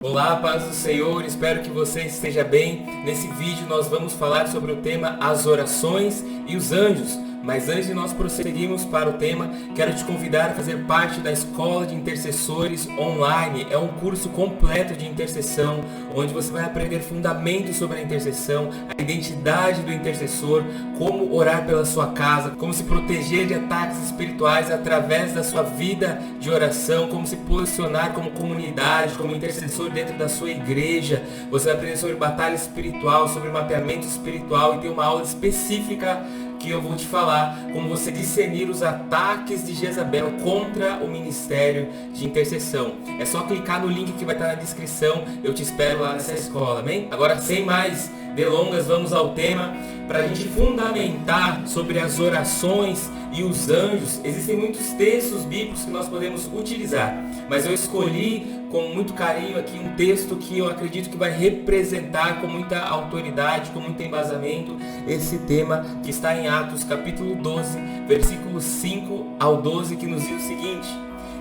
Olá, paz do Senhor, espero que você esteja bem. Nesse vídeo nós vamos falar sobre o tema as orações e os anjos. Mas antes de nós prosseguirmos para o tema, quero te convidar a fazer parte da Escola de Intercessores Online. É um curso completo de intercessão, onde você vai aprender fundamentos sobre a intercessão, a identidade do intercessor, como orar pela sua casa, como se proteger de ataques espirituais através da sua vida de oração, como se posicionar como comunidade, como intercessor dentro da sua igreja. Você vai aprender sobre batalha espiritual, sobre mapeamento espiritual, e tem uma aula específica que eu vou te falar como você discernir os ataques de Jezabel contra o ministério de intercessão. É só clicar no link que vai estar na descrição, eu te espero lá nessa escola, amém? Agora, sem mais delongas, vamos ao tema para a gente fundamentar sobre as orações e os anjos. Existem muitos textos bíblicos que nós podemos utilizar, mas eu escolhi com muito carinho aqui um texto que eu acredito que vai representar com muita autoridade, com muito embasamento, esse tema que está em Atos capítulo 12, versículos 5 ao 12, que nos diz o seguinte: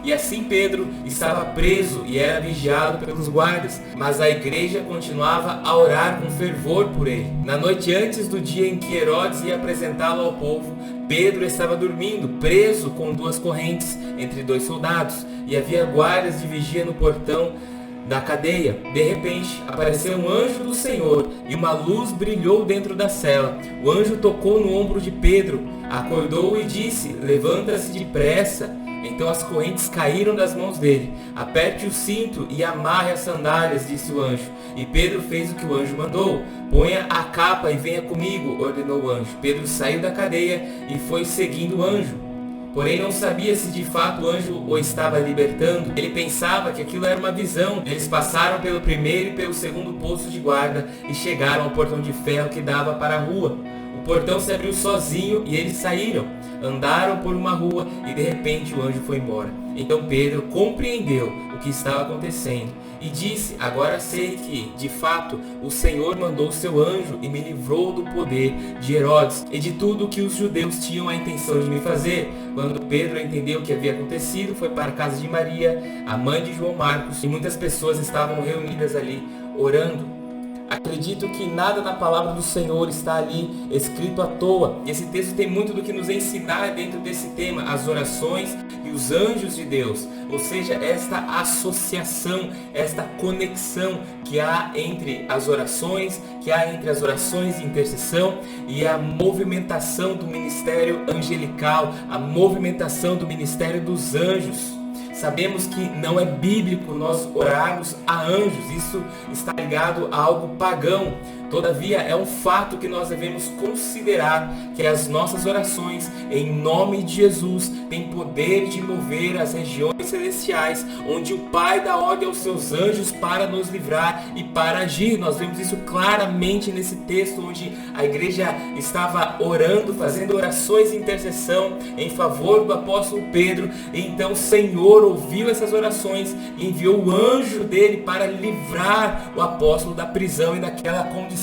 E assim Pedro estava preso e era vigiado pelos guardas, mas a igreja continuava a orar com fervor por ele. Na noite antes do dia em que Herodes ia apresentá-lo ao povo, Pedro estava dormindo, preso com duas correntes entre dois soldados, e havia guardas de vigia no portão da cadeia. De repente, apareceu um anjo do Senhor, e uma luz brilhou dentro da cela. O anjo tocou no ombro de Pedro, acordou e disse: Levanta-se depressa. Então as correntes caíram das mãos dele. Aperte o cinto e amarre as sandálias, disse o anjo. E Pedro fez o que o anjo mandou. Ponha a capa e venha comigo, ordenou o anjo. Pedro saiu da cadeia e foi seguindo o anjo. Porém não sabia se de fato o anjo o estava libertando. Ele pensava que aquilo era uma visão. Eles passaram pelo primeiro e pelo segundo posto de guarda e chegaram ao portão de ferro que dava para a rua. O portão se abriu sozinho e eles saíram. Andaram por uma rua e de repente o anjo foi embora. Então Pedro compreendeu o que estava acontecendo e disse: Agora sei que, de fato, o Senhor mandou seu anjo e me livrou do poder de Herodes e de tudo o que os judeus tinham a intenção de me fazer. Quando Pedro entendeu o que havia acontecido, foi para a casa de Maria, a mãe de João Marcos, e muitas pessoas estavam reunidas ali orando. Acredito que nada na palavra do Senhor está ali escrito à toa. E esse texto tem muito do que nos ensinar dentro desse tema, as orações e os anjos de Deus. Ou seja, esta associação, esta conexão que há entre as orações, que há entre as orações de intercessão e a movimentação do ministério angelical, a movimentação do ministério dos anjos. Sabemos que não é bíblico nós orarmos a anjos, isso está ligado a algo pagão. Todavia, é um fato que nós devemos considerar que as nossas orações, em nome de Jesus, têm poder de mover as regiões celestiais, onde o Pai dá ordem aos seus anjos para nos livrar e para agir. Nós vemos isso claramente nesse texto, onde a igreja estava orando, fazendo orações de intercessão em favor do apóstolo Pedro. E então o Senhor ouviu essas orações e enviou o anjo dele para livrar o apóstolo da prisão e daquela condição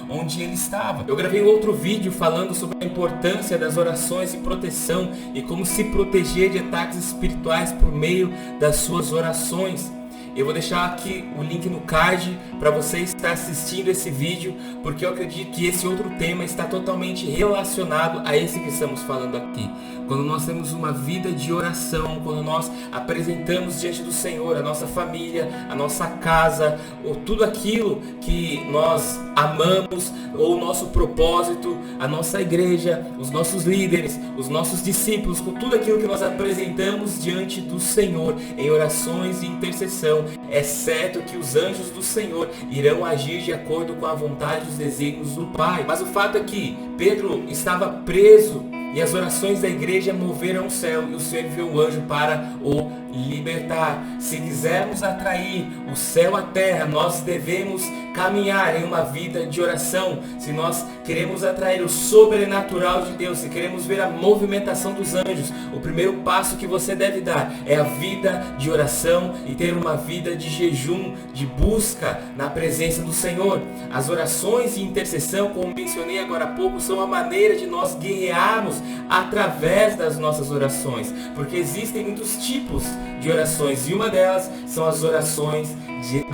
onde ele estava. Eu gravei outro vídeo falando sobre a importância das orações de proteção e como se proteger de ataques espirituais por meio das suas orações. Eu vou deixar aqui o link no card para você estar assistindo esse vídeo, porque eu acredito que esse outro tema está totalmente relacionado a esse que estamos falando aqui. Quando nós temos uma vida de oração, quando nós apresentamos diante do Senhor a nossa família, a nossa casa, ou tudo aquilo que nós amamos, ou o nosso propósito, a nossa igreja, os nossos líderes, os nossos discípulos, com tudo aquilo que nós apresentamos diante do Senhor em orações e intercessão, é certo que os anjos do Senhor irão agir de acordo com a vontade e os desígnios do Pai. Mas o fato é que Pedro estava preso e as orações da igreja moveram o céu e o Senhor enviou o anjo para o libertar. Se quisermos atrair o céu à terra, nós devemos caminhar em uma vida de oração. Se nós queremos atrair o sobrenatural de Deus, se queremos ver a movimentação dos anjos, o primeiro passo que você deve dar é a vida de oração e ter uma vida de jejum, de busca na presença do Senhor. As orações de intercessão, como mencionei agora há pouco, são a maneira de nós guerrearmos através das nossas orações, porque existem muitos tipos de orações, e uma delas são as orações de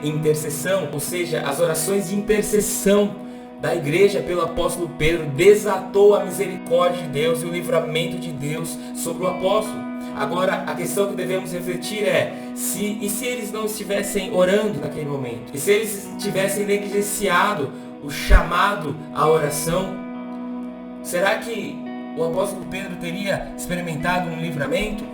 intercessão, ou seja, as orações de intercessão da igreja pelo apóstolo Pedro desatou a misericórdia de Deus e o livramento de Deus sobre o apóstolo. Agora, a questão que devemos refletir é, se eles não estivessem orando naquele momento? E se eles tivessem negligenciado o chamado à oração? Será que o apóstolo Pedro teria experimentado um livramento?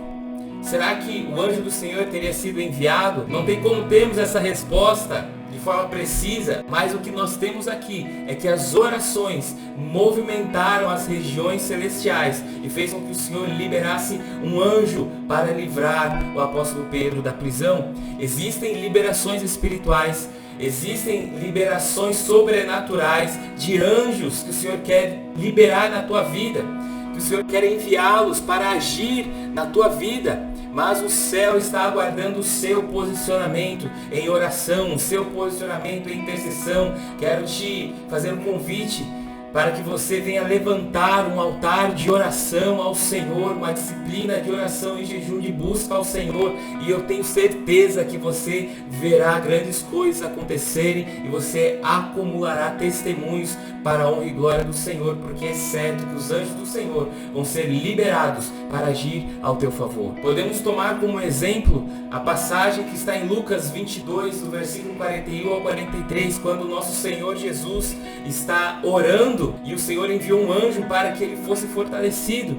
Será que o anjo do Senhor teria sido enviado? Não tem como termos essa resposta de forma precisa, mas o que nós temos aqui é que as orações movimentaram as regiões celestiais e fez com que o Senhor liberasse um anjo para livrar o apóstolo Pedro da prisão. Existem liberações espirituais, existem liberações sobrenaturais de anjos que o Senhor quer liberar na tua vida, que o Senhor quer enviá-los para agir na tua vida. Mas o céu está aguardando o seu posicionamento em oração, o seu posicionamento em intercessão. Quero te fazer um convite para que você venha levantar um altar de oração ao Senhor, uma disciplina de oração e jejum de busca ao Senhor, e eu tenho certeza que você verá grandes coisas acontecerem e você acumulará testemunhos para a honra e glória do Senhor, porque é certo que os anjos do Senhor vão ser liberados para agir ao teu favor. Podemos tomar como exemplo a passagem que está em Lucas 22, do versículo 41 ao 43, quando o nosso Senhor Jesus está orando e o Senhor enviou um anjo para que ele fosse fortalecido.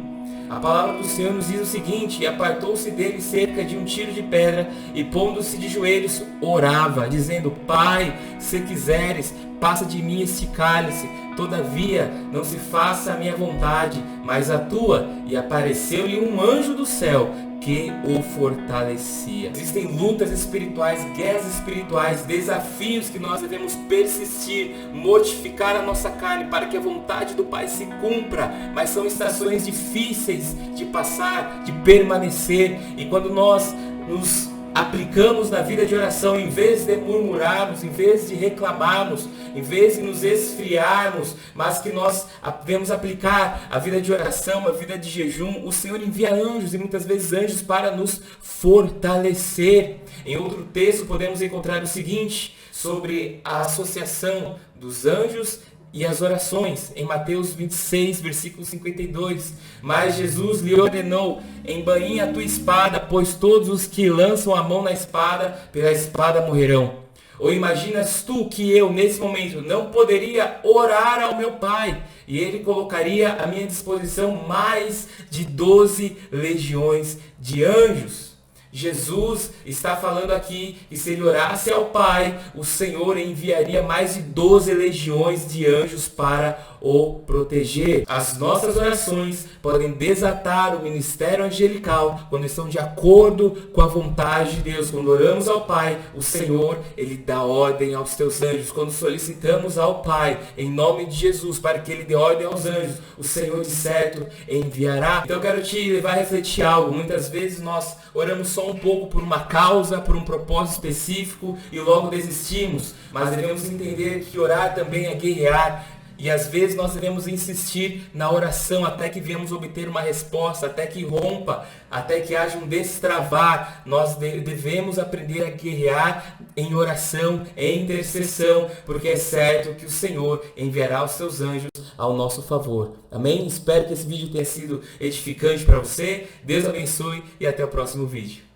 A palavra do Senhor nos diz o seguinte: e apartou-se dele cerca de um tiro de pedra, e pondo-se de joelhos, orava, dizendo: Pai, se quiseres, passa de mim este cálice, todavia não se faça a minha vontade, mas a tua. E apareceu-lhe um anjo do céu, que o fortalecia. Existem lutas espirituais, guerras espirituais, desafios que nós devemos persistir, mortificar a nossa carne para que a vontade do Pai se cumpra, mas são estações difíceis de passar, de permanecer, e quando nós nos aplicamos na vida de oração, em vez de murmurarmos, em vez de reclamarmos, em vez de nos esfriarmos, mas que nós devemos aplicar a vida de oração, a vida de jejum, o Senhor envia anjos, e muitas vezes anjos para nos fortalecer. Em outro texto podemos encontrar o seguinte, sobre a associação dos anjos e as orações, em Mateus 26, versículo 52. Mas Jesus lhe ordenou: embainha a tua espada, pois todos os que lançam a mão na espada, pela espada morrerão. Ou imaginas tu que eu, nesse momento, não poderia orar ao meu Pai, e Ele colocaria à minha disposição mais de 12 legiões de anjos? Jesus está falando aqui que se ele orasse ao Pai, o Senhor enviaria mais de 12 legiões de anjos para o proteger. As nossas orações podem desatar o ministério angelical quando estão de acordo com a vontade de Deus. Quando oramos ao Pai, o Senhor, Ele dá ordem aos teus anjos. Quando solicitamos ao Pai, em nome de Jesus, para que Ele dê ordem aos anjos, o Senhor de certo enviará. Então eu quero te levar a refletir algo. Muitas vezes nós oramos só um pouco por uma causa, por um propósito específico e logo desistimos. Mas devemos entender que orar também é guerrear. E às vezes nós devemos insistir na oração até que venhamos obter uma resposta, até que rompa, até que haja um destravar. Nós devemos aprender a guerrear em oração, em intercessão, porque é certo que o Senhor enviará os seus anjos ao nosso favor. Amém? Espero que esse vídeo tenha sido edificante para você. Deus abençoe e até o próximo vídeo.